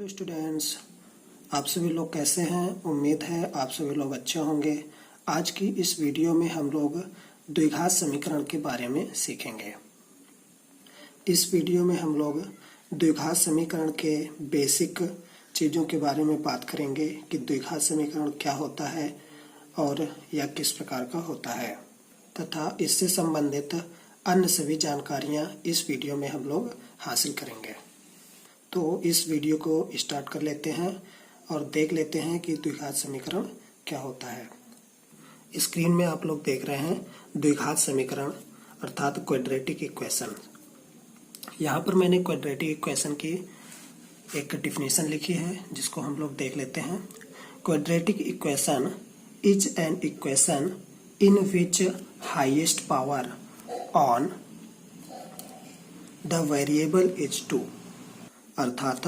Hello students, आप सभी लोग कैसे हैं। उम्मीद है आप सभी लोग अच्छे होंगे। आज की इस वीडियो में हम लोग द्विघात समीकरण के बारे में सीखेंगे। इस वीडियो में हम लोग द्विघात समीकरण के बेसिक चीज़ों के बारे में बात करेंगे कि द्विघात समीकरण क्या होता है और यह किस प्रकार का होता है, तथा इससे संबंधित अन्य सभी जानकारियाँ इस वीडियो में हम लोग हासिल करेंगे। तो इस वीडियो को स्टार्ट कर लेते हैं और देख लेते हैं कि द्विघात समीकरण क्या होता है। स्क्रीन में आप लोग देख रहे हैं द्विघात समीकरण अर्थात क्वाड्रेटिक इक्वेशन। यहाँ पर मैंने क्वाड्रेटिक इक्वेशन की एक डिफिनेशन लिखी है जिसको हम लोग देख लेते हैं। Quadratic equation is an equation in which highest power on the variable is 2। अर्थात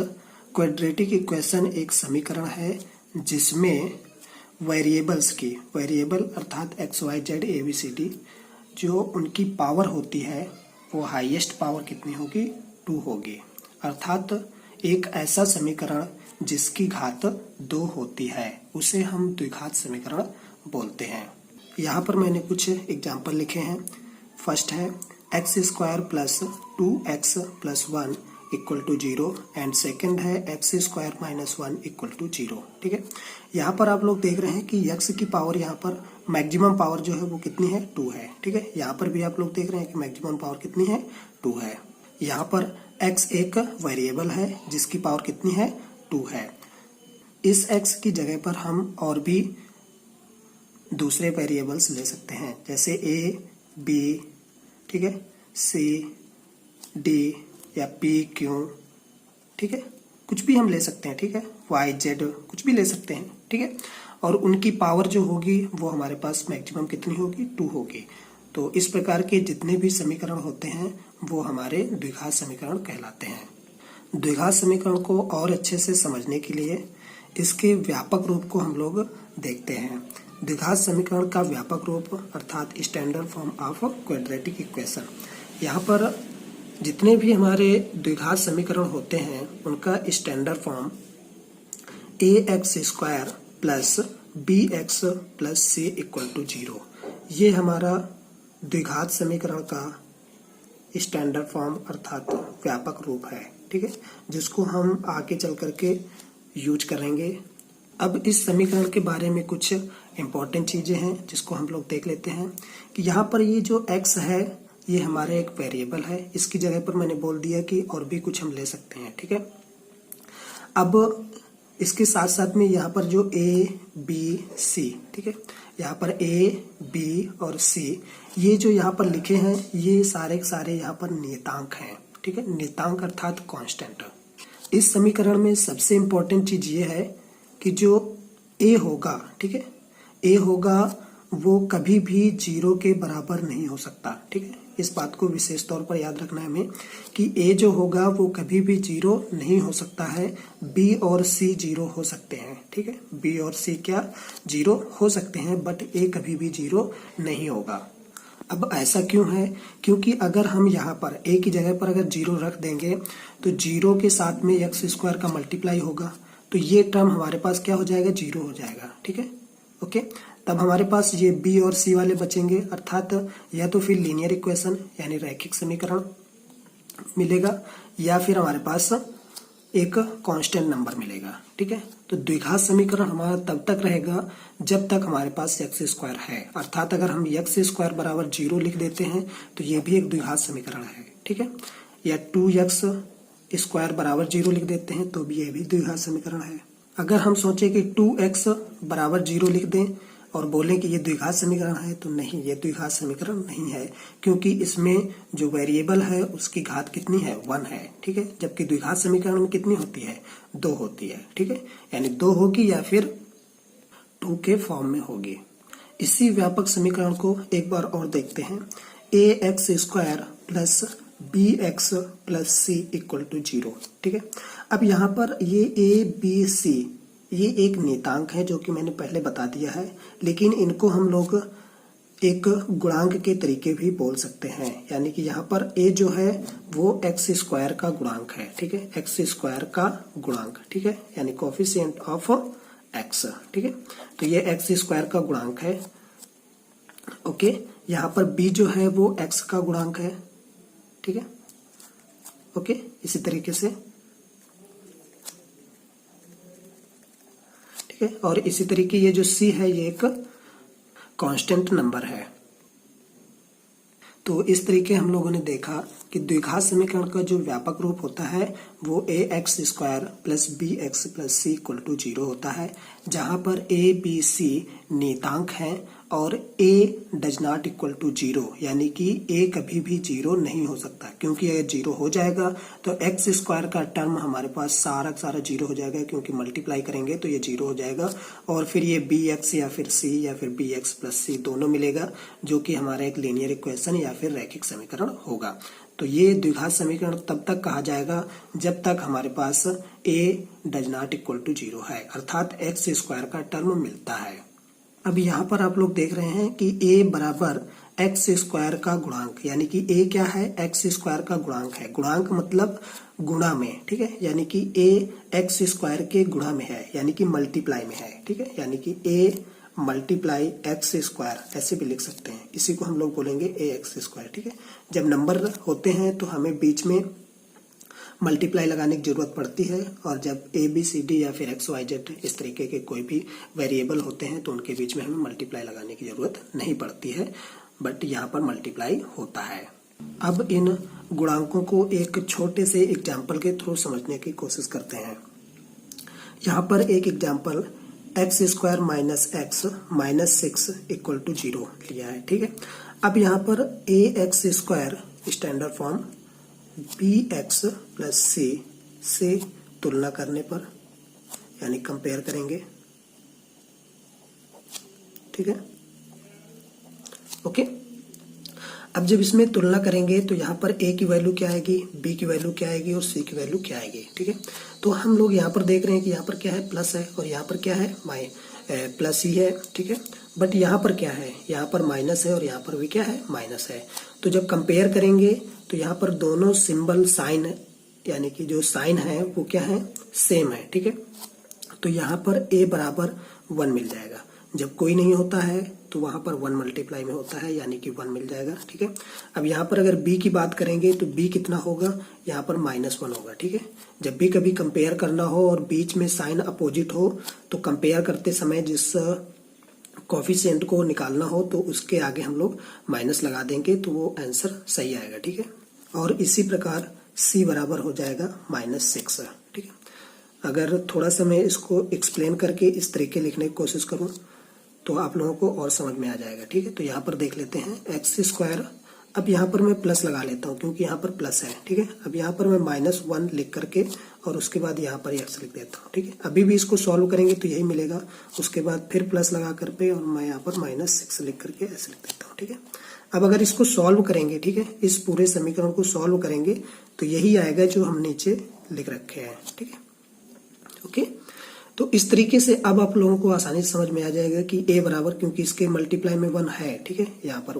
क्वाड्रेटिक इक्वेशन एक समीकरण है जिसमें वेरिएबल्स की, वेरिएबल अर्थात X Y Z A B C D, जो उनकी पावर होती है वो हाईएस्ट पावर कितनी होगी, 2 होगी। अर्थात एक ऐसा समीकरण जिसकी घात 2 होती है उसे हम द्विघात समीकरण बोलते हैं। यहाँ पर मैंने कुछ एग्जाम्पल लिखे हैं। फर्स्ट है x square plus 2x plus 1 equal to 0 and second है x square minus 1 equal to 0। ठीक है, यहाँ पर आप लोग देख रहे हैं कि x की पावर, यहाँ पर मैक्सिमम पावर जो है वो कितनी है, 2 है। ठीक है, यहाँ पर भी आप लोग देख रहे हैं कि मैक्सिमम पावर कितनी है, 2 है। यहाँ पर x एक वेरिएबल है जिसकी पावर कितनी है, 2 है। इस x की जगह पर हम और भी दूसरे वेरिएबल्स ले सकते हैं, जैसे a, b, ठीक है, c, d या p, q, ठीक है, कुछ भी हम ले सकते हैं। ठीक है, y, z कुछ भी ले सकते हैं। ठीक है, और उनकी पावर जो होगी वो हमारे पास मैक्सिमम कितनी होगी, 2 होगी। तो इस प्रकार के जितने भी समीकरण होते हैं वो हमारे द्विघात समीकरण कहलाते हैं। द्विघात समीकरण को और अच्छे से समझने के लिए इसके व्यापक रूप को हम लोग देखते हैं। द्विघात समीकरण का व्यापक रूप अर्थात standard form of quadratic equation. यहाँ पर जितने भी हमारे द्विघात समीकरण होते हैं उनका standard form ax square plus bx plus c equal to 0, ये हमारा द्विघात समीकरण का स्टैंडर्ड फॉर्म अर्थात व्यापक रूप है। ठीक है, जिसको हम आगे चल करके यूज करेंगे। अब इस समीकरण के बारे में कुछ इम्पोर्टेंट चीजें हैं जिसको हम लोग देख लेते हैं कि यहाँ पर ये जो x है ये हमारे एक वेरिएबल है, इसकी जगह पर मैंने बोल दिया कि और भी कुछ हम ले सकते हैं। ठीक है, अब इसके साथ साथ में यहाँ पर जो a, b, c, ठीक है, यहाँ पर a, b और c ये जो यहाँ पर लिखे हैं ये सारे के सारे यहाँ पर नियतांक हैं। ठीक है, नियतांक अर्थात कांस्टेंट। इस समीकरण में सबसे इम्पोर्टेंट चीज ये है कि जो a होगा, ठीक है, a होगा वो कभी भी 0 के बराबर नहीं हो सकता। ठीक है, इस बात को विशेष तौर पर याद रखना है हमें कि a जो होगा वो कभी भी 0 नहीं हो सकता है। b और c 0 हो सकते हैं। ठीक है, b और c क्या 0 हो सकते हैं, बट a कभी भी 0 नहीं होगा। अब ऐसा क्यों है, क्योंकि अगर हम यहाँ पर a की जगह पर अगर 0 रख देंगे तो 0 के साथ में एक्स स्क्वायर का मल्टीप्लाई होगा, तो ये टर्म हमारे पास क्या हो जाएगा, 0 हो जाएगा। ठीक है, ओके, तब हमारे पास ये b और c वाले बचेंगे, अर्थात या तो फिर लीनियर इक्वेशन यानी रैखिक समीकरण मिलेगा या फिर हमारे पास एक कांस्टेंट नंबर मिलेगा। ठीक है, तो द्विघात समीकरण हमारा तब तक रहेगा जब तक हमारे पास एक्स स्क्वायर है, अर्थात अगर हम एक्स स्क्वायर बराबर 0 लिख देते हैं तो ये भी एक द्विघात समीकरण है। ठीक है, या 2x स्क्वायर बराबर 0 लिख देते हैं तो भी ये भी द्विघात समीकरण है। अगर हम सोचे कि 2x बराबर 0 लिख दें और बोलें कि ये द्विघात समीकरण है, तो नहीं, ये द्विघात समीकरण नहीं है, क्योंकि इसमें जो वेरिएबल है उसकी घात कितनी है, 1 है। ठीक है, जबकि द्विघात समीकरण में कितनी होती है, 2 होती है। ठीक है, यानी 2 होगी या फिर 2 के फॉर्म में होगी। इसी व्यापक समीकरण को एक बार और देखते हैं। ax square plus bx plus c equal to 0। ठीक है, अब यहाँ पर ये a, b, c ये एक नियतांक है जो कि मैंने पहले बता दिया है, लेकिन इनको हम लोग एक गुणांक के तरीके भी बोल सकते हैं, यानी कि यहाँ पर a जो है वो एक्स स्क्वायर का गुणांक है, ठीक है, एक्स स्क्वायर का गुणांक, ठीक है, यानी कोफिशिएंट ऑफ एक्स, ठीक है, तो ये एक्स स्क्वायर का गुणांक है। ओके, यहाँ पर b जो है वो x का गुणांक है, ठीक है। ओके, इसी तरीके से, ठीक है, और इसी तरीके ये जो c है ये एक कांस्टेंट नंबर है। तो इस तरीके हम लोगों ने देखा कि द्विघात समीकरण का जो व्यापक रूप होता है वो a x square plus b x plus c equal to 0 होता है, जहां पर ए बी सी नियतांक हैं और a does not equal to 0, यानी कि a कभी भी 0 नहीं हो सकता, क्योंकि अगर 0 हो जाएगा तो एक्स स्क्वायर का टर्म हमारे पास सारा 0 हो जाएगा, क्योंकि मल्टीप्लाई करेंगे तो ये 0 हो जाएगा, और फिर ये बी एक्स या फिर c या फिर बी एक्स प्लस सी दोनों मिलेगा, जो कि हमारा एक लीनियर इक्वेशन या फिर रैखिक समीकरण होगा। तो ये द्विघात समीकरण तब तक कहा जाएगा जब तक हमारे पास a does not equal to 0 है, अर्थात एक्स स्क्वायर का टर्म मिलता है। अब यहाँ पर आप लोग देख रहे हैं कि a बराबर एक्स स्क्वायर का गुणांक, यानी कि a क्या है, एक्स स्क्वायर का गुणांक है। गुणांक मतलब गुणा में, ठीक है, यानी कि a एक्स स्क्वायर के गुणा में है, यानी कि मल्टीप्लाई में है, ठीक है, यानी कि a मल्टीप्लाई एक्स स्क्वायर ऐसे भी लिख सकते हैं। इसी को हम लोग बोलेंगे ए एक्स स्क्वायर, ठीक है। जब नंबर होते हैं तो हमें बीच में मल्टीप्लाई लगाने की जरूरत पड़ती है, और जब ए बी सी डी या फिर एक्स वाई जेड इस तरीके के कोई भी वेरिएबल होते हैं तो उनके बीच में हमें मल्टीप्लाई लगाने की जरूरत नहीं पड़ती है, बट यहाँ पर मल्टीप्लाई होता है। अब इन गुणांकों को एक छोटे से एग्जाम्पल के थ्रू समझने की कोशिश करते हैं। यहाँ पर एक example x square minus x minus 6 equal to 0 लिया है, ठीक है। अब यहाँ पर a x square standard form b x plus c से तुलना करने पर, यानी कंपेयर करेंगे, ठीक है। ओके, अब जब इसमें तुलना करेंगे तो यहाँ पर a की वैल्यू क्या आएगी, b की वैल्यू क्या आएगी और c की वैल्यू क्या आएगी, ठीक है। तो हम लोग यहाँ पर देख रहे हैं कि यहाँ पर क्या है, प्लस है, और यहाँ पर क्या है, प्लस ही है, ठीक है। बट यहाँ पर क्या है, यहाँ पर माइनस है और यहाँ पर भी क्या है, माइनस है। तो जब कंपेयर करेंगे तो यहाँ पर दोनों सिंबल साइन, यानी कि जो साइन है वो क्या है, सेम है, ठीक है। तो यहाँ पर a बराबर 1 मिल जाएगा। जब कोई नहीं होता है तो वहां पर 1 मल्टीप्लाई में होता है, यानी कि 1 मिल जाएगा, ठीक है। अब यहाँ पर अगर b की बात करेंगे तो b कितना होगा, यहाँ पर -1 होगा, ठीक है। जब भी कभी कंपेयर करना हो और बीच में साइन अपोजिट हो तो कंपेयर करते समय जिस कोफिशिएंट को निकालना हो तो उसके आगे हम लोग माइनस लगा देंगे तो वो आंसर सही आएगा, ठीक है। और इसी प्रकार c बराबर हो जाएगा -6, ठीक है। अगर थोड़ा सा मैं इसको एक्सप्लेन करके इस तरीके लिखने की कोशिश करूं तो आप लोगों को और समझ में आ जाएगा, ठीक है। तो यहाँ पर देख लेते हैं एक्स स्क्वायर, अब यहाँ पर मैं प्लस लगा लेता हूँ क्योंकि यहाँ पर प्लस है, ठीक है। अब यहाँ पर मैं -1 लिख करके और उसके बाद यहाँ पर एक्स लिख देता हूँ, ठीक है। अभी भी इसको सॉल्व करेंगे तो यही मिलेगा, उसके बाद फिर प्लस लगा कर पे और मैं यहाँ पर -6 लिख करके ऐसे लिख देता हूँ, ठीक है। अब अगर इसको सॉल्व करेंगे, ठीक है, इस पूरे समीकरण को सॉल्व करेंगे तो यही आएगा जो हम नीचे लिख रखे हैं, ठीक है। ओके, तो इस तरीके से अब आप लोगों को आसानी से समझ में आ जाएगा कि a बराबर, क्योंकि इसके मल्टीप्लाई में 1 है, ठीक है, यहाँ पर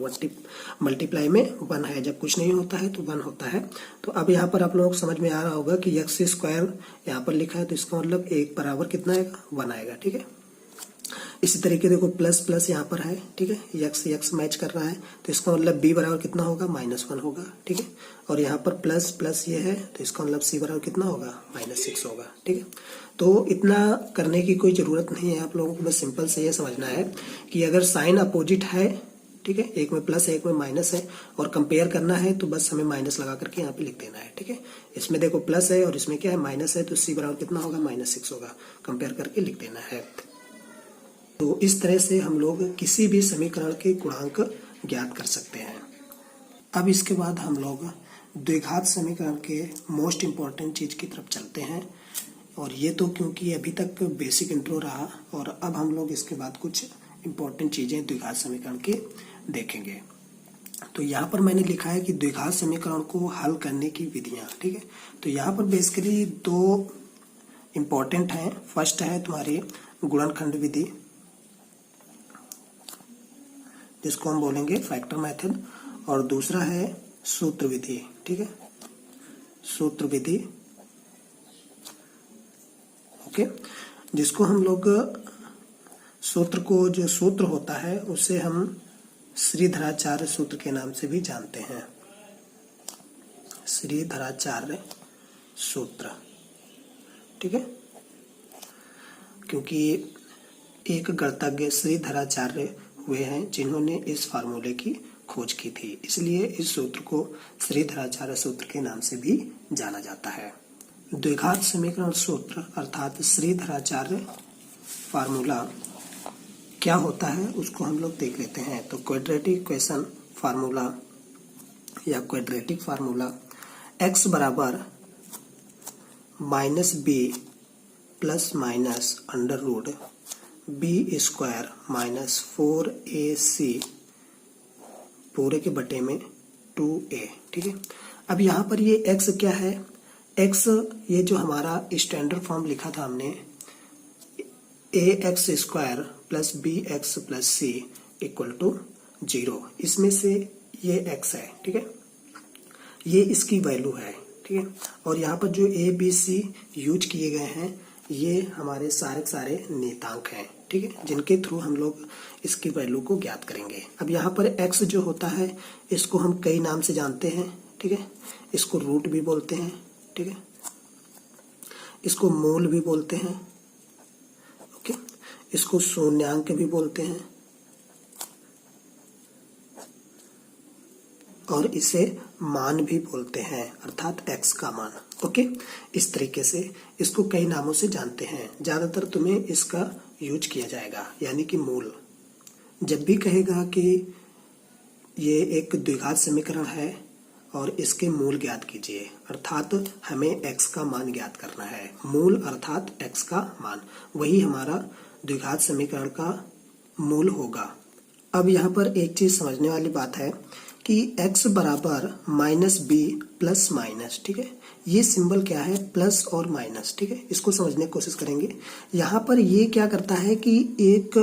मल्टीप्लाई में 1 है, जब कुछ नहीं होता है तो 1 होता है। तो अब यहाँ पर आप लोगों को समझ में आ रहा होगा कि एक्स स्क्वायर यहाँ पर लिखा है तो इसका मतलब 1 बराबर कितना आएगा, 1 आएगा, ठीक है। इसी तरीके देखो प्लस प्लस यहाँ पर है, ठीक है, यक्स मैच कर रहा है तो इसका मतलब b बराबर कितना होगा, -1 होगा, ठीक है। और यहाँ पर प्लस प्लस ये है तो इसका मतलब c बराबर कितना होगा, -6 होगा, ठीक है। तो इतना करने की कोई जरूरत नहीं है, आप लोगों को बस सिंपल से ये समझना है कि अगर साइन अपोजिट है, ठीक है, एक में प्लस है एक में माइनस है और कंपेयर करना है तो बस हमें माइनस लगा करके यहाँ पे लिख देना है, ठीक है। इसमें देखो प्लस है और इसमें क्या है, माइनस है, तो c बराबर कितना होगा, -6 होगा, कंपेयर करके लिख देना है। तो इस तरह से हम लोग किसी भी समीकरण के गुणांक ज्ञात कर सकते हैं। अब इसके बाद हम लोग द्विघात समीकरण के मोस्ट इम्पॉर्टेंट चीज की तरफ चलते हैं, और ये तो क्योंकि अभी तक बेसिक इंट्रो रहा, और अब हम लोग इसके बाद कुछ इम्पोर्टेंट चीजें द्विघात समीकरण के देखेंगे। तो यहाँ पर मैंने लिखा है कि द्विघात समीकरण को हल करने की विधियां, ठीक है। तो यहाँ पर बेसिकली 2 इम्पोर्टेंट हैं। फर्स्ट है तुम्हारी गुणनखंड विधि, जिसको हम बोलेंगे फैक्टर मेथड, और दूसरा है सूत्र विधि। ठीक है, सूत्र विधि। ओके, जिसको हम लोग सूत्र को, जो सूत्र होता है उसे हम श्रीधराचार्य सूत्र के नाम से भी जानते हैं, श्रीधराचार्य सूत्र। ठीक है, क्योंकि एक गणितज्ञ श्रीधराचार्य हुए हैं जिन्होंने इस फार्मूले की खोज की थी, इसलिए इस सूत्र को श्रीधराचार्य सूत्र के नाम से भी जाना जाता है। द्विघात समीकरण सूत्र अर्थात श्रीधराचार्य फार्मूला क्या होता है उसको हम लोग देख लेते हैं। तो क्वाड्रेटिक इक्वेशन फार्मूला या क्वाड्रेटिक फार्मूला x बराबर -b plus minus under root b square minus 4ac पूरे के बटे में 2a। ठीक है, अब यहाँ पर ये x क्या है, x ये जो हमारा स्टैंडर्ड फॉर्म लिखा था हमने, ax square plus bx plus c equal to 0, इसमें से ये x है। ठीक है, ये इसकी वैल्यू है। ठीक है, और यहाँ पर जो a b c यूज किए गए हैं ये हमारे सारे नियतांक हैं। ठीक है, जिनके थ्रू हम लोग इसकी वैल्यू को ज्ञात करेंगे। अब यहाँ पर x जो होता है इसको हम कई नाम से जानते हैं। ठीक है, इसको रूट भी बोलते हैं। ठीक है, इसको मूल भी बोलते हैं। ओके, इसको शून्यांक भी बोलते हैं और इसे मान भी बोलते हैं, अर्थात x का मान। ओके, इस तरीके से इसको कई नामों से जानते हैं। ज्यादातर तुम्हें इसका यूज किया जाएगा, यानी कि मूल। जब भी कहेगा कि ये एक द्विघात समीकरण है और इसके मूल ज्ञात कीजिए, अर्थात हमें x का मान ज्ञात करना है। मूल अर्थात x का मान, वही हमारा द्विघात समीकरण का मूल होगा। अब यहाँ पर एक चीज समझने वाली बात है कि x बराबर -b प्लस माइनस। ठीक है, ये सिंबल क्या है, प्लस और माइनस। ठीक है, इसको समझने की कोशिश करेंगे। यहाँ पर ये क्या करता है कि एक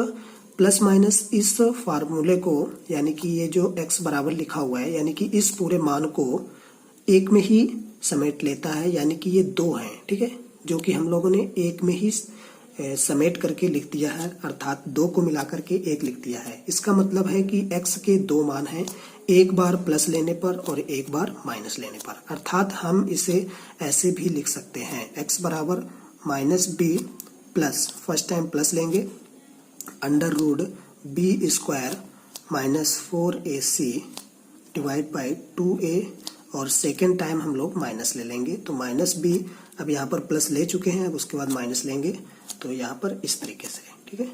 प्लस माइनस इस फार्मूले को, यानी कि ये जो x बराबर लिखा हुआ है, यानी कि इस पूरे मान को एक में ही समेट लेता है, यानी कि ये 2 है। ठीक है, जो कि हम लोगों ने एक में ही समेट करके लिख दिया है, अर्थात 2 को मिलाकर के 1 लिख दिया है। इसका मतलब है कि x के 2 मान हैं, एक बार प्लस लेने पर और एक बार माइनस लेने पर। अर्थात हम इसे ऐसे भी लिख सकते हैं, x बराबर -b plus, first time plus लेंगे, under root b square minus 4ac divide by 2a, और सेकेंड टाइम हम लोग माइनस ले लेंगे। तो -b, अब यहाँ पर प्लस ले चुके हैं, अब उसके बाद माइनस लेंगे, तो यहाँ पर इस तरीके से। ठीक है,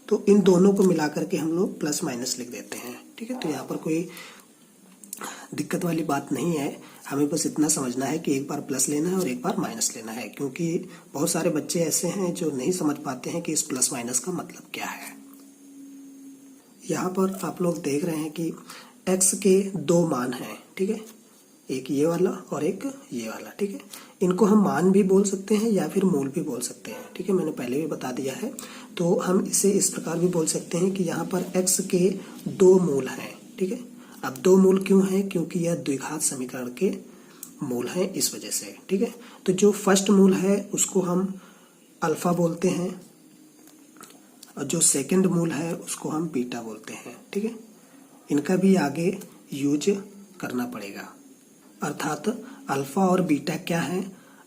तो इन दोनों को मिलाकर के हम लोग प्लस माइनस लिख देते हैं। ठीक है, तो यहाँ पर कोई दिक्कत वाली बात नहीं है, हमें बस इतना समझना है कि एक बार प्लस लेना है और एक बार माइनस लेना है, क्योंकि बहुत सारे बच्चे ऐसे हैं जो नहीं समझ पाते हैं कि इस प्लस माइनस का मतलब क्या है। यहाँ पर आप लोग देख रहे हैं कि x के 2 मान हैं। ठीक है, एक ये वाला और एक ये वाला। ठीक है, इनको हम मान भी बोल सकते हैं या फिर मूल भी बोल सकते हैं। ठीक है, मैंने पहले भी बता दिया है। तो हम इसे इस प्रकार भी बोल सकते हैं कि यहाँ पर x के 2 मूल हैं। ठीक है, अब 2 मूल क्यों हैं, क्योंकि यह द्विघात समीकरण के मूल हैं, इस वजह से। ठीक है, तो जो फर्स्ट मूल है उसको हम अल्फा बोलते हैं और जो सेकंड मूल है उसको हम बीटा बोलते हैं। ठीक है, इनका भी आगे यूज करना पड़ेगा। अर्थात अल्फा और बीटा क्या है,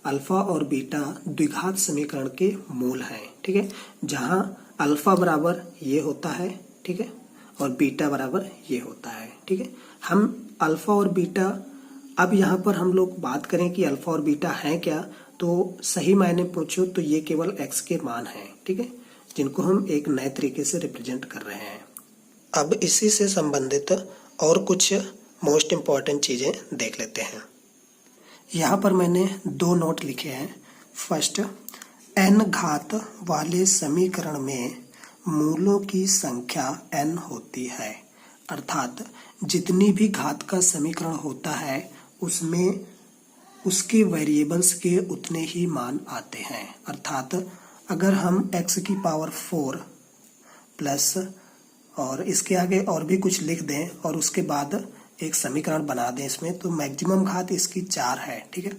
अल्फा और बीटा द्विघात समीकरण के मूल हैं। ठीक है, जहां अल्फा बराबर ये होता है, ठीक है, और बीटा बराबर ये होता है। ठीक है, हम अल्फा और बीटा, अब यहाँ पर हम लोग बात करें कि अल्फा और बीटा हैं क्या, तो सही मायने पूछो तो ये केवल x के मान हैं। ठीक है, जिनको हम एक नए तरीके से रिप्रेजेंट कर रहे हैं। अब इसी से संबंधित और कुछ मोस्ट इम्पॉर्टेंट चीजें देख लेते हैं। यहाँ पर मैंने 2 नोट लिखे हैं। फर्स्ट, n घात वाले समीकरण में मूलों की संख्या n होती है, अर्थात जितनी भी घात का समीकरण होता है उसमें उसके वेरिएबल्स के उतने ही मान आते हैं। अर्थात अगर हम x की पावर 4 प्लस और इसके आगे और भी कुछ लिख दें और उसके बाद एक समीकरण बना दें इसमें, तो मैक्सिमम घात इसकी 4 है, ठीक है,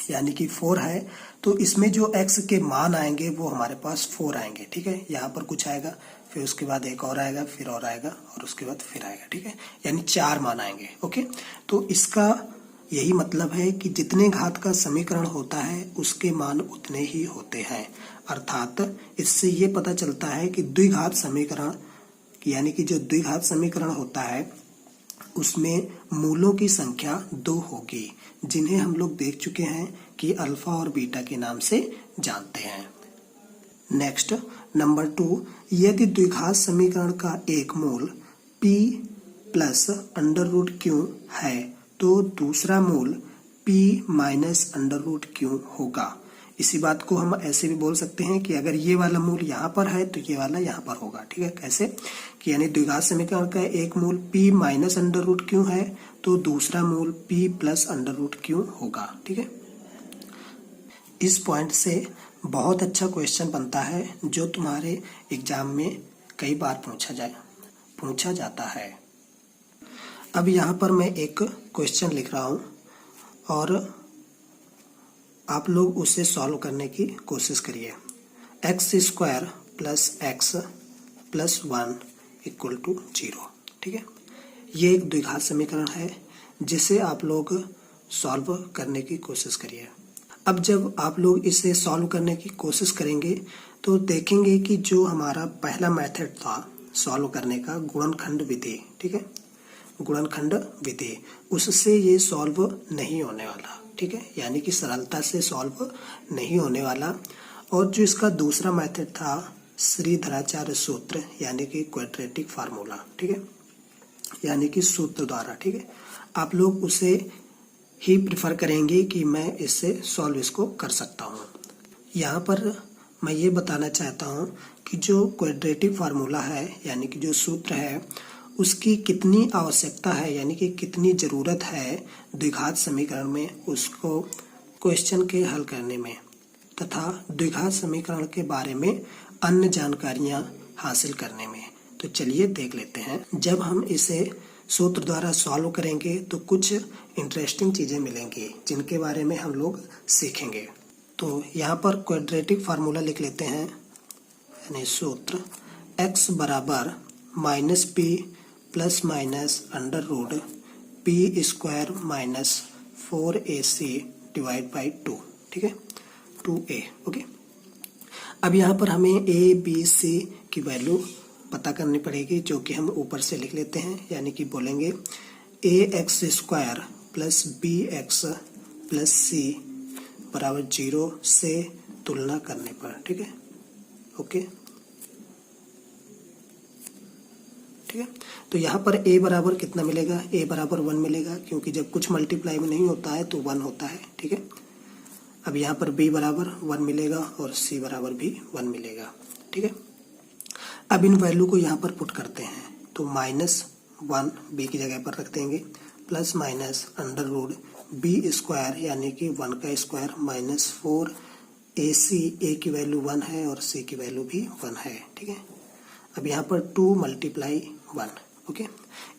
यानी कि 4 है। तो इसमें जो x के मान आएंगे वो हमारे पास 4 आएंगे, ठीक है। यहाँ पर कुछ आएगा, फिर उसके बाद एक और आएगा, फिर और आएगा, और उसके बाद फिर आएगा, ठीक है, यानी 4 मान आएंगे। ओके, तो इसका यही मतलब है कि जितने घात का समीकरण होता है उसके मान उतने ही होते हैं। अर्थात इससे ये पता चलता है कि द्विघात समीकरण, यानी कि जो द्विघात समीकरण होता है उसमें मूलों की संख्या 2 होगी, जिन्हें हम लोग देख चुके हैं कि अल्फा और बीटा के नाम से जानते हैं। नेक्स्ट नंबर 2, यदि द्विघात समीकरण का एक मूल p plus under root Q है तो दूसरा मूल p minus under root Q होगा। इसी बात को हम ऐसे भी बोल सकते हैं कि अगर ये वाला मूल यहाँ पर है तो ये वाला यहाँ पर होगा, ठीक है। कैसे कि यानी द्विघात समीकरण का एक मूल p minus under root Q है तो दूसरा मूल p plus under root Q होगा, ठीक है। इस पॉइंट से बहुत अच्छा क्वेश्चन बनता है जो तुम्हारे एग्जाम में कई बार पूछा जाता है। अब यहाँ पर मैं एक क्वेश्चन लिख रहा हूँ और आप लोग उसे सॉल्व करने की कोशिश करिए। X square plus X plus 1 equal to 0, ठीक है। ये एक द्विघात समीकरण है जिसे आप लोग सॉल्व करने की कोशिश करिए। अब जब आप लोग इसे सॉल्व करने की कोशिश करेंगे तो देखेंगे कि जो हमारा पहला मेथड था सॉल्व करने का, गुणनखंड विधि, ठीक है, गुणनखंड विधि, उससे ये सॉल्व नहीं होने वाला, ठीक है, यानी कि सरलता से सॉल्व नहीं होने वाला। और जो इसका दूसरा मेथड था श्रीधराचार्य सूत्र, यानी कि क्वाड्रेटिक फार्मूला, ठीक है, यानी कि सूत्र द्वारा, ठीक है, आप लोग उसे ही प्रिफर करेंगे कि मैं इससे सॉल्व इसको कर सकता हूँ। यहाँ पर मैं ये बताना चाहता हूँ कि जो क्वाड्रेटिक फार्मूला है, यानी कि जो सूत्र है, उसकी कितनी आवश्यकता है, यानी कि कितनी ज़रूरत है द्विघात समीकरण में, उसको क्वेश्चन के हल करने में, तथा द्विघात समीकरण के बारे में अन्य जानकारियाँ हासिल करने में। तो चलिए देख लेते हैं। जब हम इसे सूत्र द्वारा सॉल्व करेंगे तो कुछ इंटरेस्टिंग चीज़ें मिलेंगी जिनके बारे में हम लोग सीखेंगे। तो यहाँ पर क्वाड्रेटिक फार्मूला लिख लेते हैं, यानी सूत्र x बराबर minus P plus minus under root P square minus 4ac divide by 2, ठीक है, 2a। ओके, अब यहाँ पर हमें a b c की वैल्यू पता करनी पड़ेगी, जो कि हम ऊपर से लिख लेते हैं, यानी कि बोलेंगे ax square plus bx plus c बराबर 0 से तुलना करने पर, ठीक है, ओके, ठीक है। तो यहाँ पर a बराबर कितना मिलेगा, a बराबर 1 मिलेगा, क्योंकि जब कुछ मल्टीप्लाई में नहीं होता है तो 1 होता है, ठीक है। अब यहाँ पर b बराबर 1 मिलेगा और c बराबर भी 1 मिलेगा, ठीक है। अब इन वैल्यू को यहाँ पर पुट करते हैं तो -1 b की जगह पर रख देंगे, plus minus under root b square, यानी कि 1 का स्क्वायर माइनस 4ac, a की वैल्यू 1 है और c की वैल्यू भी 1 है, ठीक है। अब यहाँ पर 2 मल्टीप्लाई 1, ओके।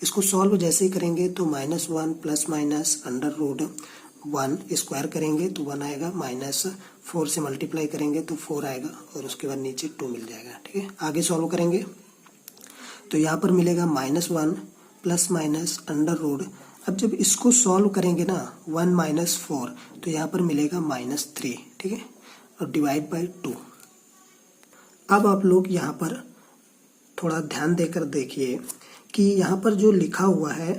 इसको सॉल्व जैसे ही करेंगे तो -1 plus minus under root 1 square करेंगे तो 1 आएगा, माइनस 4 से मल्टीप्लाई करेंगे तो 4 आएगा और उसके बाद नीचे 2 मिल जाएगा, ठीक है। आगे सॉल्व करेंगे तो यहाँ पर मिलेगा -1 प्लस माइनस अंडर रूट, अब जब इसको सॉल्व करेंगे ना 1 माइनस 4 तो यहाँ पर मिलेगा -3, ठीक है, और डिवाइड बाई 2। अब आप लोग यहाँ पर थोड़ा ध्यान देकर देखिए कि यहाँ पर जो लिखा हुआ है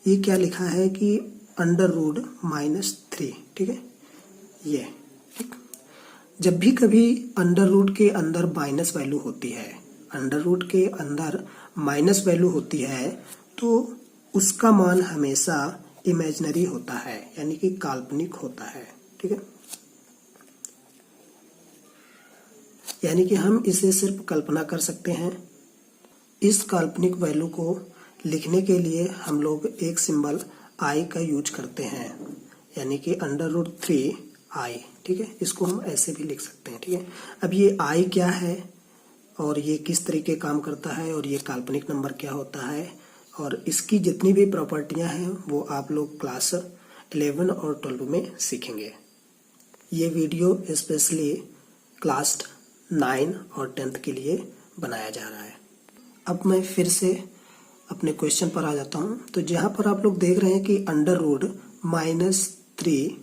ये क्या लिखा है कि अंडर रूट -3, ठीक है, ये ठीक। जब भी कभी अंडर रूट के अंदर माइनस वैल्यू होती है, अंडर रूट के अंदर माइनस वैल्यू होती है तो उसका मान हमेशा इमेजिनरी होता है, यानी कि काल्पनिक होता है, ठीक है। यानी कि हम इसे सिर्फ कल्पना कर सकते हैं। इस काल्पनिक वैल्यू को लिखने के लिए हम लोग एक सिंबल i का यूज करते हैं, यानी कि अंडर रूट 3i, ठीक है। इसको हम ऐसे भी लिख सकते हैं, ठीक है। अब ये i क्या है, और ये किस तरीके काम करता है और ये काल्पनिक नंबर क्या होता है और इसकी जितनी भी प्रॉपर्टियां हैं वो आप लोग क्लास 11 और 12 में सीखेंगे। ये वीडियो स्पेशली क्लास 9 और 10th के लिए बनाया जा रहा है। अब मैं फिर से अपने क्वेश्चन पर आ जाता हूँ। तो जहाँ पर आप लोग देख रहे हैं कि अंडर रूट -3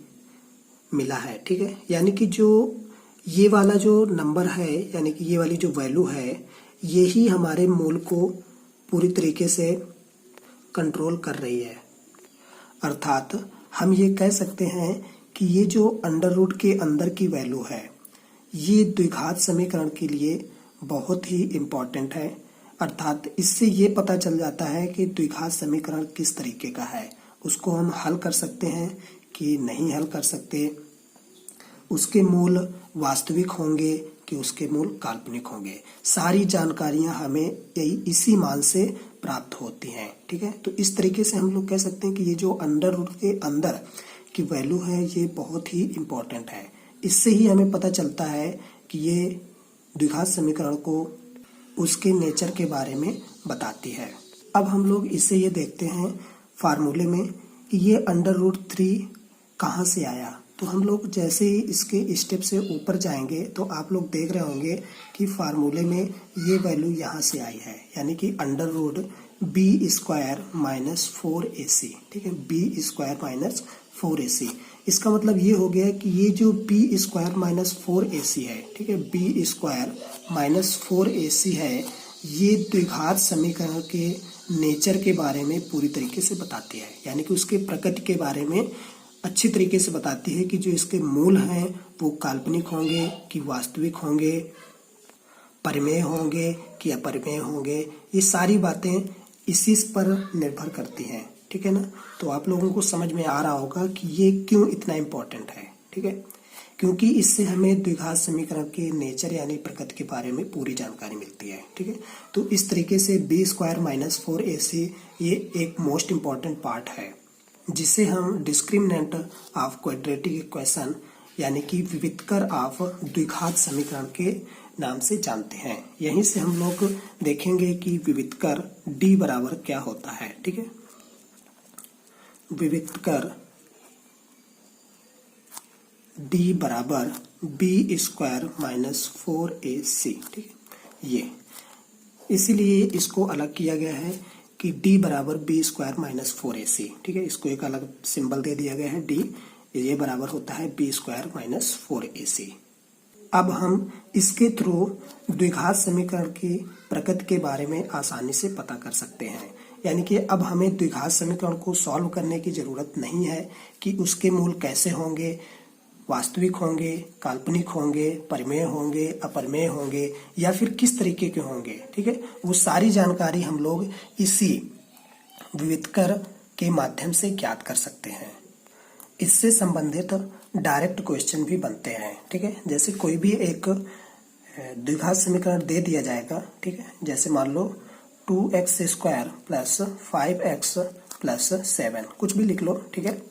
मिला है, ठीक है। यानी कि जो ये वाला जो नंबर है, यानी कि ये वाली जो वैल्यू है, यही हमारे मूल को पूरी तरीके से कंट्रोल कर रही है। अर्थात हम ये कह सकते हैं कि ये जो अंडर रूट के अंदर की वैल्यू है, ये द्विघात समीकरण के लिए बहुत ही इम्पोर्टेंट है। अर्थात इससे ये पता चल जाता है कि द्विघात समीकरण किस तरीके का है, उसको हम हल कर सकते हैं कि नहीं हल कर सकते, उसके मूल वास्तविक होंगे कि उसके मूल काल्पनिक होंगे। सारी जानकारियां हमें इसी मान से प्राप्त होती हैं, ठीक है। तो इस तरीके से हम लोग कह सकते हैं कि ये जो अंडर रूट के अंदर की वैल्यू है ये बहुत ही इम्पोर्टेंट है। इससे ही हमें पता चलता है कि ये द्विघात समीकरण को उसके नेचर के बारे में बताती है। अब हम लोग इससे ये देखते हैं फार्मूले में कि ये अंडर रूट 3 कहाँ से आया। तो हम लोग जैसे ही इसके स्टेप से ऊपर जाएंगे तो आप लोग देख रहे होंगे कि फार्मूले में ये वैल्यू यहाँ से आई है, यानी कि अंडर रूट b² - 4ac, ठीक है। b² - 4ac, इसका मतलब ये हो गया कि ये जो b² - 4ac है, ठीक है, b² - 4ac है, ये द्विघात समीकरण के नेचर के बारे में पूरी तरीके से बताती है। यानी कि उसके प्रकृति के बारे में अच्छी तरीके से बताती है कि जो इसके मूल हैं वो काल्पनिक होंगे कि वास्तविक होंगे, परिमेय होंगे कि अपरिमेय होंगे। ये सारी बातें इसी पर निर्भर करती हैं, ठीक है ना। तो आप लोगों को समझ में आ रहा होगा कि ये क्यों इतना इम्पोर्टेंट है, ठीक है, क्योंकि इससे हमें द्विघात समीकरण के नेचर यानी प्रकृति के बारे में पूरी जानकारी मिलती है, ठीक है। तो इस तरीके से b² - 4ac ये एक मोस्ट इम्पॉर्टेंट पार्ट है, जिसे हम डिस्क्रिमिनेंट ऑफ क्वाड्रेटिक इक्वेशन यानी कि विविधकर ऑफ द्विघात समीकरण के नाम से जानते हैं। यहीं से हम लोग देखेंगे कि विविधकर d बराबर क्या होता है, ठीक है। विविधकर d बराबर b² - 4ac, ठीक है। ये इसीलिए इसको अलग किया गया है कि d बराबर b² - 4ac, ठीक है। इसको एक अलग सिंबल दे दिया गया है d, ये बराबर होता है b² - 4ac। अब हम इसके थ्रू द्विघात समीकरण की प्रकृति के बारे में आसानी से पता कर सकते हैं। यानी कि अब हमें द्विघात समीकरण को सॉल्व करने की जरूरत नहीं है कि उसके मूल कैसे होंगे, वास्तविक होंगे, काल्पनिक होंगे, परिमेय होंगे, अपरिमेय होंगे या फिर किस तरीके के होंगे, ठीक है। वो सारी जानकारी हम लोग इसी विविधकर के माध्यम से ज्ञात कर सकते हैं। इससे संबंधित डायरेक्ट क्वेश्चन भी बनते हैं, ठीक है। जैसे कोई भी एक द्विघात समीकरण दे दिया जाएगा, ठीक है। जैसे मान लो 2x² + 5x + 7, कुछ भी लिख लो, ठीक है।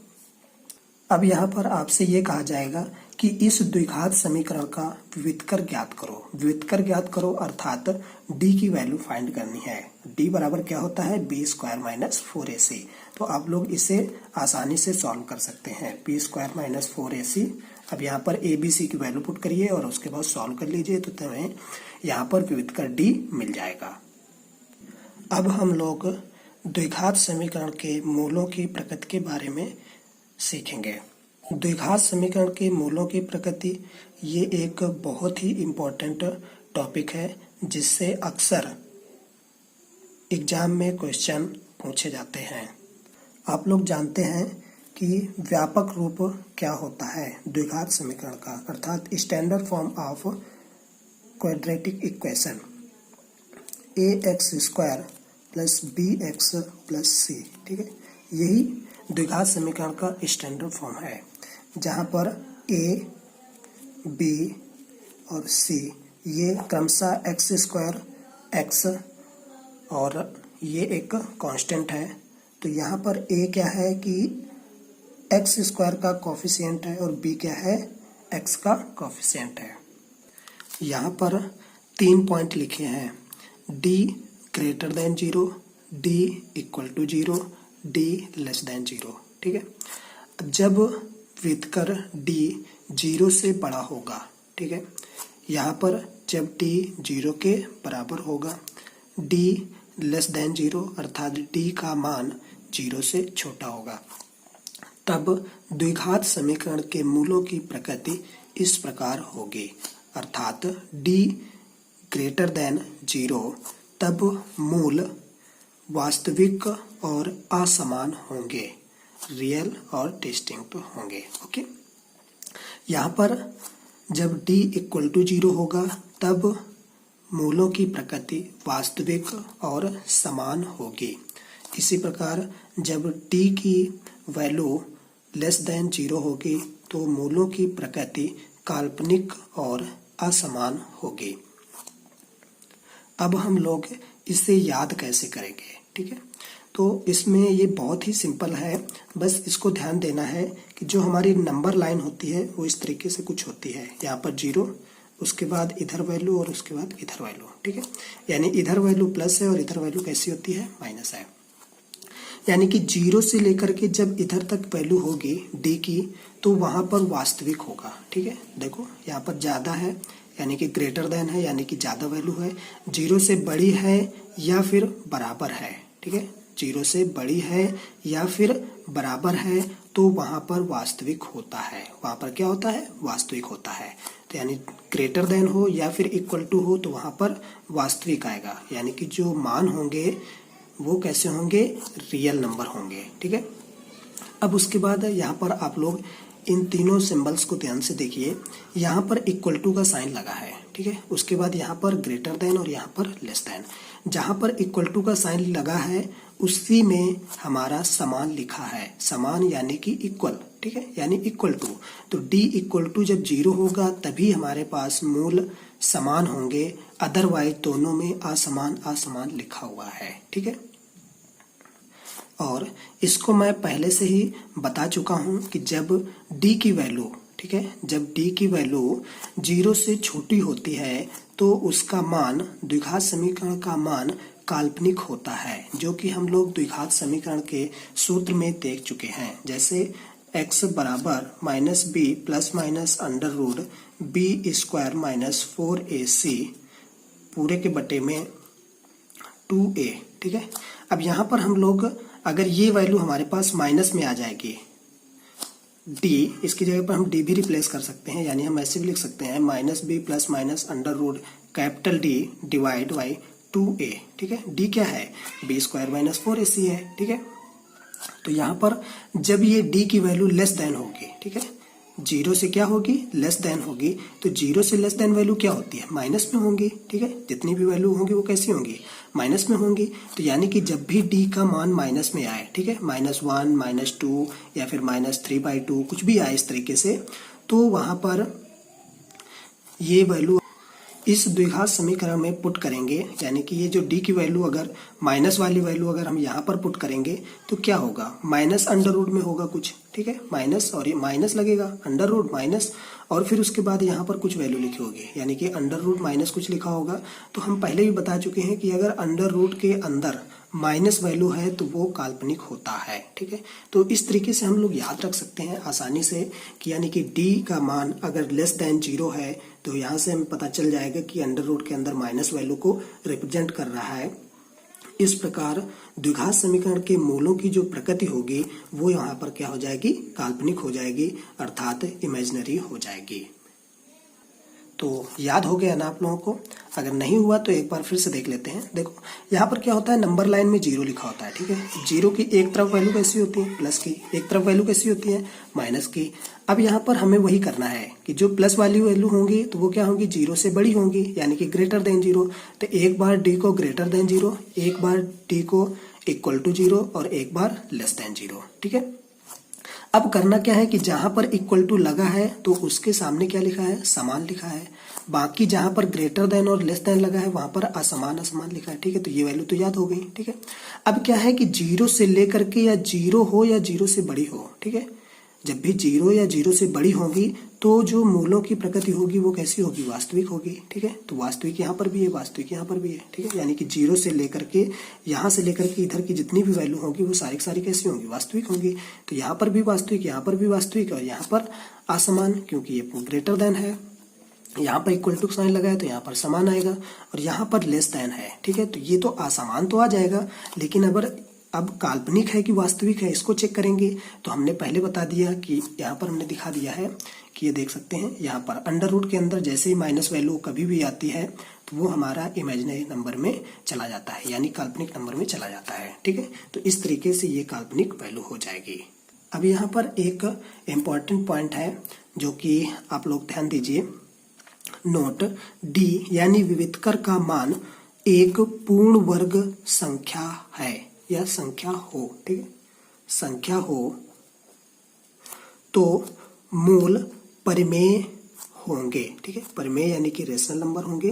अब यहाँ पर आपसे ये कहा जाएगा कि इस द्विघात समीकरण का विविधकर ज्ञात करो। विविधकर ज्ञात करो अर्थात d की वैल्यू फाइंड करनी है। d बराबर क्या होता है, b² - 4ac। तो आप लोग इसे आसानी से सॉल्व कर सकते हैं। b² - 4ac, अब यहाँ पर a b c की वैल्यू पुट करिए और उसके बाद सॉल्व कर लीजिए तो तुम्हें यहाँ पर विविधकर d मिल जाएगा। अब हम लोग द्विघात समीकरण के मूलों की प्रकृति के बारे में सीखेंगे। द्विघात समीकरण के मूलों की प्रकृति ये एक बहुत ही इम्पोर्टेंट टॉपिक है, जिससे अक्सर एग्जाम में क्वेश्चन पूछे जाते हैं। आप लोग जानते हैं कि व्यापक रूप क्या होता है द्विघात समीकरण का, अर्थात standard form of quadratic equation ax² + bx + c, ठीक है। यही द्विघात समीकरण का स्टैंडर्ड फॉर्म है, जहाँ पर a, b और c ये क्रमशः x² x और ये एक कांस्टेंट है। तो यहाँ पर a क्या है कि x² का कोफिशिएंट है और b क्या है, x का कोफिशिएंट है। यहाँ पर 3 पॉइंट लिखे हैं, D greater than 0, D equal to 0, D less than 0। ठीक है, जब वितकर डी 0 से बड़ा होगा, ठीक है, यहाँ पर जब डी 0 के बराबर होगा, डी लेस देन 0 अर्थात डी का मान 0 से छोटा होगा, तब द्विघात समीकरण के मूलों की प्रकृति इस प्रकार होगी, अर्थात डी ग्रेटर देन 0 तब मूल वास्तविक और असमान होंगे, रियल और डिस्टिंक्ट होंगे। ओके, यहाँ पर जब d इक्वल टू 0 होगा तब मूलों की प्रकृति वास्तविक और समान होगी। इसी प्रकार जब d की वैल्यू लेस देन 0 होगी तो मूलों की प्रकृति काल्पनिक और असमान होगी। अब हम लोग इसे याद कैसे करेंगे? ठीक है, तो इसमें ये बहुत ही सिंपल है, बस इसको ध्यान देना है कि जो हमारी नंबर लाइन होती है वो इस तरीके से कुछ होती है, यहाँ पर 0, उसके बाद इधर वैल्यू और उसके बाद इधर वैल्यू। ठीक है, यानी इधर वैल्यू प्लस है और इधर वैल्यू कैसी होती है? माइनस है। यानी कि 0 से लेकर के जब इधर तक वैल्यू होगी d की तो वहां पर वास्तविक होगा। ठीक है, देखो यहाँ पर ज्यादा है यानी कि ग्रेटर देन है, यानी कि ज्यादा वैल्यू है, 0 से बड़ी है या फिर बराबर है। ठीक है, 0 से बड़ी है या फिर बराबर है तो वहां पर वास्तविक होता है। वहां पर क्या होता है? वास्तविक होता है। तो यानी ग्रेटर देन हो या फिर इक्वल टू हो तो वहां पर वास्तविक आएगा, यानी कि जो मान होंगे वो कैसे होंगे? रियल नंबर होंगे। ठीक है, अब उसके बाद यहाँ पर आप लोग इन तीनों सिंबल्स को ध्यान से देखिए, यहाँ पर इक्वल टू का साइन लगा है। ठीक है, उसके बाद यहाँ पर ग्रेटर देन और यहाँ पर लेस देन। जहाँ पर इक्वल टू का साइन लगा है उसी में हमारा समान लिखा है, समान यानी कि इक्वल। ठीक है, यानी इक्वल टू, तो d इक्वल टू जब 0 होगा तभी हमारे पास मूल समान होंगे, अदरवाइज दोनों में असमान असमान लिखा हुआ है। ठीक है, और इसको मैं पहले से ही बता चुका हूं कि जब d की वैल्यू, ठीक है, जब d की वैल्यू 0 से छोटी होती है तो उसका मान, द्विघात समीकरण का मान काल्पनिक होता है, जो कि हम लोग द्विघात समीकरण के सूत्र में देख चुके हैं। जैसे x बराबर minus B plus minus under root B square minus 4ac पूरे के बटे में 2a। ठीक है, अब यहाँ पर हम लोग अगर ये वैल्यू हमारे पास माइनस में आ जाएगी d, इसकी जगह पर हम d भी रिप्लेस कर सकते हैं, यानी हम ऐसे भी लिख सकते हैं minus B plus minus under root capital D divide by 2a। ठीक है, d क्या है? बी स्क्वायर माइनस 4ac है। ठीक है, तो यहाँ पर जब ये d की वैल्यू लेस देन होगी, ठीक है, 0 से क्या होगी? लेस देन होगी, तो 0 से लेस देन वैल्यू क्या होती है? माइनस में होंगी। ठीक है, जितनी भी वैल्यू होंगी वो कैसी होंगी? माइनस में होंगी। तो यानी कि जब भी d का मान माइनस में आए, ठीक है, -1, -2 या फिर -3/2 कुछ भी आए इस तरीके से, तो वहां पर ये वैल्यू इस द्विघात समीकरण में पुट करेंगे, यानी कि ये जो d की वैल्यू अगर माइनस वाली वैल्यू अगर हम यहाँ पर पुट करेंगे तो क्या होगा? माइनस अंडर रूट में होगा कुछ। ठीक है, माइनस और ये माइनस लगेगा, अंडर रूट माइनस, और फिर उसके बाद यहाँ पर कुछ वैल्यू लिखी होगी, यानी कि अंडर रूट माइनस कुछ लिखा होगा। तो हम पहले भी बता चुके हैं कि अगर अंडर रूट के अंदर माइनस वैल्यू है तो वो काल्पनिक होता है। ठीक है, तो इस तरीके से हम लोग याद रख सकते हैं आसानी से कि यानी कि d का मान अगर लेस देन 0 है तो यहाँ से हमें पता चल जाएगा कि अंडर रूट के अंदर माइनस वैल्यू को रिप्रेजेंट कर रहा है। इस प्रकार द्विघात समीकरण के मूलों की जो प्रकृति होगी वो यहाँ पर क्या हो जाएगी? काल्पनिक हो जाएगी, अर्थात इमेजिनरी हो जाएगी। तो याद हो गया ना आप लोगों को? अगर नहीं हुआ तो एक बार फिर से देख लेते हैं। देखो यहाँ पर क्या होता है, नंबर लाइन में 0 लिखा होता है। ठीक है, 0 की एक तरफ वैल्यू कैसी होती है? प्लस की। एक तरफ वैल्यू कैसी होती है? माइनस की। अब यहाँ पर हमें वही करना है कि जो प्लस वाली वैल्यू होंगी तो वो क्या होंगी? 0 से बड़ी होंगी, यानी कि ग्रेटर देन 0। तो एक बार d को ग्रेटर देन 0, एक बार d को इक्वल टू 0 और एक बार लेस देन 0। ठीक है, अब करना क्या है कि जहां पर इक्वल टू लगा है तो उसके सामने क्या लिखा है? समान लिखा है। बाकी जहां पर ग्रेटर देन और लेस देन लगा है वहां पर असमान असमान लिखा है। ठीक है, तो ये वैल्यू तो याद हो गई। ठीक है, अब क्या है कि 0 से लेकर के या 0 हो या 0 से बड़ी हो, ठीक है, जब भी 0 या 0 से बड़ी होगी तो जो मूलों की प्रकृति होगी वो कैसी होगी, वास्तविक होगी। ठीक है, तो वास्तविक यहाँ पर भी है, वास्तविक यहाँ पर भी है। ठीक है, यानी कि 0 से लेकर के यहाँ से लेकर के इधर की जितनी भी वैल्यू होगी वो सारी सारी कैसी होंगी, वास्तविक होंगी। तो यहाँ पर भी वास्तविक, यहाँ पर भी वास्तविक, और यहाँ पर असमान, क्योंकि ये ग्रेटर देन है। यहाँ पर इक्वल टू साइन लगाया तो यहाँ पर समान आएगा, और यहाँ पर लेस देन है। ठीक है, तो ये तो असमान तो आ जाएगा, लेकिन अब काल्पनिक है कि वास्तविक है, इसको चेक करेंगे। तो हमने पहले बता दिया कि यहाँ पर हमने दिखा दिया है कि ये देख सकते हैं, यहाँ पर अंडर रूट के अंदर जैसे ही माइनस वैल्यू कभी भी आती है तो वो हमारा इमेजिनरी नंबर में चला जाता है, यानी काल्पनिक नंबर में चला जाता है। ठीक है, तो इस तरीके से ये काल्पनिक वैल्यू हो जाएगी। अब यहाँ पर एक इम्पॉर्टेंट पॉइंट है जो कि आप लोग ध्यान दीजिए। नोट डी यानी विविधकर का मान एक पूर्ण वर्ग संख्या है या संख्या हो। ठीक है, संख्या हो तो मूल परिमेय होंगे। ठीक है, परिमेय यानी कि रेशनल नंबर होंगे,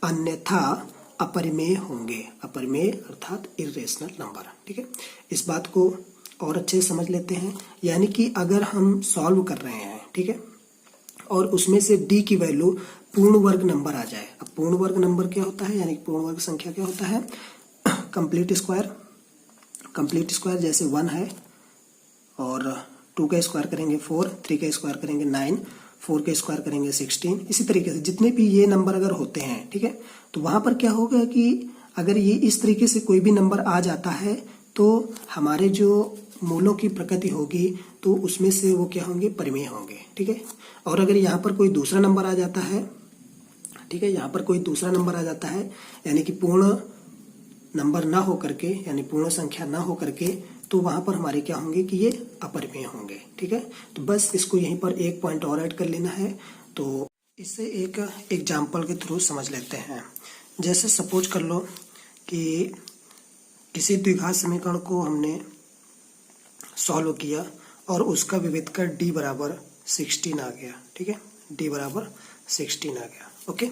अन्यथा अपरिमेय होंगे। अपरिमेय अर्थात इर्रेशनल नंबर। ठीक है, इस बात को और अच्छे से समझ लेते हैं। यानी कि अगर हम सॉल्व कर रहे हैं, ठीक है, और उसमें से डी की वैल्यू पूर्ण वर्ग नंबर आ जाए। अब पूर्ण वर्ग नंबर क्या होता है, यानी पूर्ण वर्ग संख्या क्या होता है, कंप्लीट स्क्वायर। कंप्लीट स्क्वायर जैसे 1 है, और 2 का स्क्वायर करेंगे 4, 3 का स्क्वायर करेंगे 9, 4 का स्क्वायर करेंगे 16। इसी तरीके से जितने भी ये नंबर अगर होते हैं, ठीक है, तो वहां पर क्या होगा कि अगर ये इस तरीके से कोई भी नंबर आ जाता है तो हमारे जो मूलों की प्रकृति होगी तो उसमें से वो क्या होंगे, परिमेय होंगे। ठीक है, और अगर यहाँ पर कोई दूसरा नंबर आ जाता है, ठीक है, यहाँ पर कोई दूसरा नंबर आ जाता है, यानी कि पूर्ण नंबर ना हो करके, यानी पूर्ण संख्या ना हो करके, तो वहां पर हमारे क्या होंगे कि ये अपरिमेय होंगे। ठीक है, तो बस इसको यहीं पर एक पॉइंट और ऐड कर लेना है। तो इससे एक एग्जाम्पल के थ्रू समझ लेते हैं। जैसे सपोज कर लो कि किसी द्विघात समीकरण को हमने सॉल्व किया और उसका विविधकर d बराबर 16 आ गया। ठीक है, d बराबर 16 आ गया। ओके,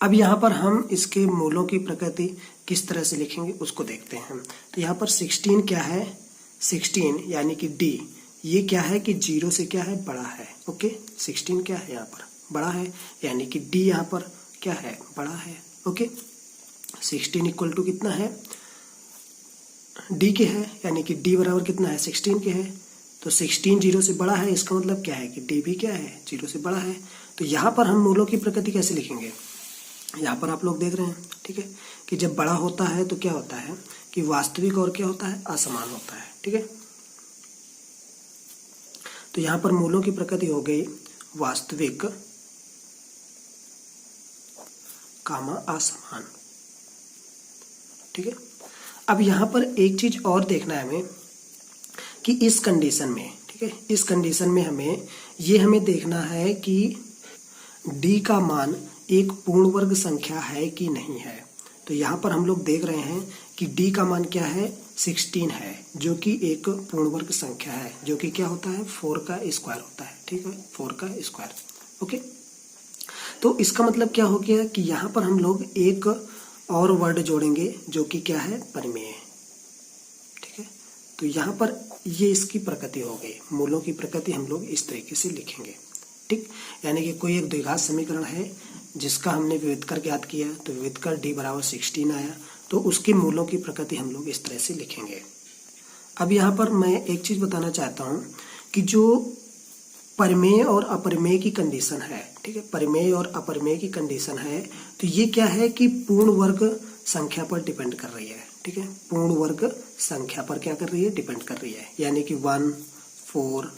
अब यहाँ पर हम इसके मूलों की प्रकृति किस तरह से लिखेंगे उसको देखते हैं। तो यहाँ पर 16 क्या है, 16 यानी कि d, ये क्या है कि 0 से क्या है, बड़ा है। ओके, 16 क्या है यहाँ पर, बड़ा है, यानी कि d यहाँ पर क्या है, बड़ा है। ओके, 16 इक्वल टू कितना है, d के है, यानी कि d बराबर कितना है, 16 के है। तो 16 0 से बड़ा है, इसका मतलब क्या है कि d भी क्या है, 0 से बड़ा है। तो यहाँ पर हम मूलों की प्रकृति कैसे लिखेंगे, यहाँ पर आप लोग देख रहे हैं, ठीक है, कि जब बड़ा होता है तो क्या होता है कि वास्तविक और क्या होता है, असमान होता है। ठीक है, तो यहाँ पर मूलों की प्रकृति हो गई वास्तविक कामा असमान। ठीक है, अब यहाँ पर एक चीज और देखना है हमें कि इस कंडीशन में, ठीक है, इस कंडीशन में हमें देखना है कि d का मान एक पूर्ण वर्ग संख्या है कि नहीं है। तो यहाँ पर हम लोग देख रहे हैं कि d का मान क्या है, 16 है, जो कि एक पूर्ण वर्ग संख्या है, जो कि क्या होता है, 4 का स्क्वायर होता है। ठीक है, 4 का स्क्वायर। ओके, तो इसका मतलब क्या हो गया कि यहाँ पर हम लोग एक और वर्ड जोड़ेंगे जो कि क्या है, परिमेय। ठीक है, तो यहाँ पर ये इसकी प्रकृति हो गई, मूलों की प्रकृति हम लोग इस तरीके से लिखेंगे। ठीक, यानी कि कोई एक द्विघात समीकरण है जिसका हमने विविधकर ज्ञात किया, तो विविधकर d बराबर 16 आया, तो उसके मूलों की प्रकृति हम लोग इस तरह से लिखेंगे। अब यहाँ पर मैं एक चीज बताना चाहता हूँ कि जो परिमेय और अपरिमेय की कंडीशन है, ठीक है, परिमेय और अपरिमेय की कंडीशन है, तो ये क्या है कि पूर्ण वर्ग संख्या पर डिपेंड कर रही है। ठीक है, पूर्ण वर्ग संख्या पर क्या कर रही है, डिपेंड कर रही है, यानी कि 1, 4,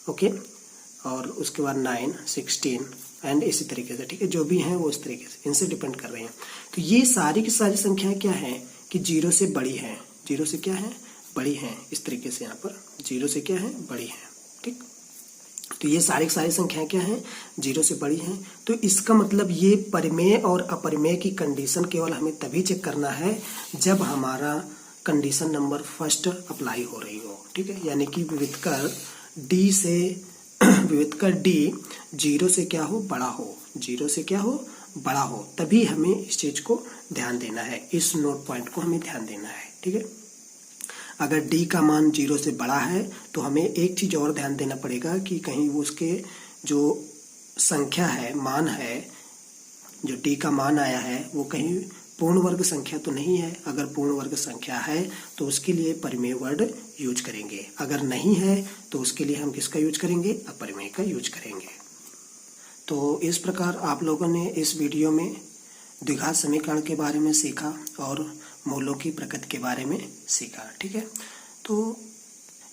ओके, और उसके बाद 9, 16 एंड इसी तरीके से। ठीक है, जो भी हैं वो इस तरीके से इनसे डिपेंड कर रहे हैं। तो ये सारी की सारी संख्याएं क्या हैं कि 0 से बड़ी हैं, 0 से क्या है, बड़ी हैं। इस तरीके से यहाँ पर 0 से क्या है, बड़ी हैं। ठीक, तो ये सारी संख्याएं क्या हैं, 0 से बड़ी हैं। तो इसका मतलब ये परिमेय और अपरिमेय की कंडीशन केवल हमें तभी चेक करना है जब हमारा कंडीशन नंबर फर्स्ट अप्लाई हो रही हो। ठीक है, यानी कि विविधकर d 0 से क्या हो, बड़ा हो, 0 से क्या हो, बड़ा हो, तभी हमें इस चीज को ध्यान देना है, इस नोट पॉइंट को हमें ध्यान देना है। ठीक है, अगर डी का मान 0 से बड़ा है तो हमें एक चीज और ध्यान देना पड़ेगा कि कहीं वो उसके जो संख्या है, मान है, जो डी का मान आया है वो कहीं पूर्ण वर्ग संख्या तो नहीं है। अगर पूर्ण वर्ग संख्या है तो उसके लिए परिमेय वर्ड यूज करेंगे, अगर नहीं है तो उसके लिए हम किसका यूज करेंगे, अपरिमेय का यूज करेंगे। तो इस प्रकार आप लोगों ने इस वीडियो में द्विघात समीकरण के बारे में सीखा और मूलों की प्रकृति के बारे में सीखा। ठीक है, तो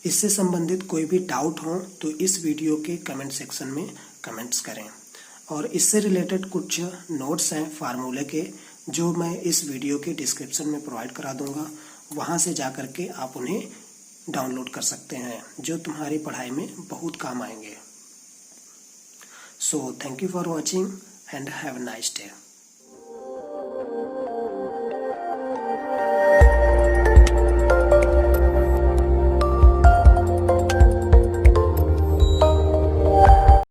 इससे संबंधित कोई भी डाउट हो तो इस वीडियो के कमेंट सेक्शन में कमेंट्स करें, और इससे रिलेटेड कुछ नोट्स हैं फार्मूले के जो मैं इस वीडियो के डिस्क्रिप्शन में प्रोवाइड करा दूंगा, वहां से जा कर के आप उन्हें डाउनलोड कर सकते हैं जो तुम्हारी पढ़ाई में बहुत काम आएंगे। So thank you for watching and have a nice day.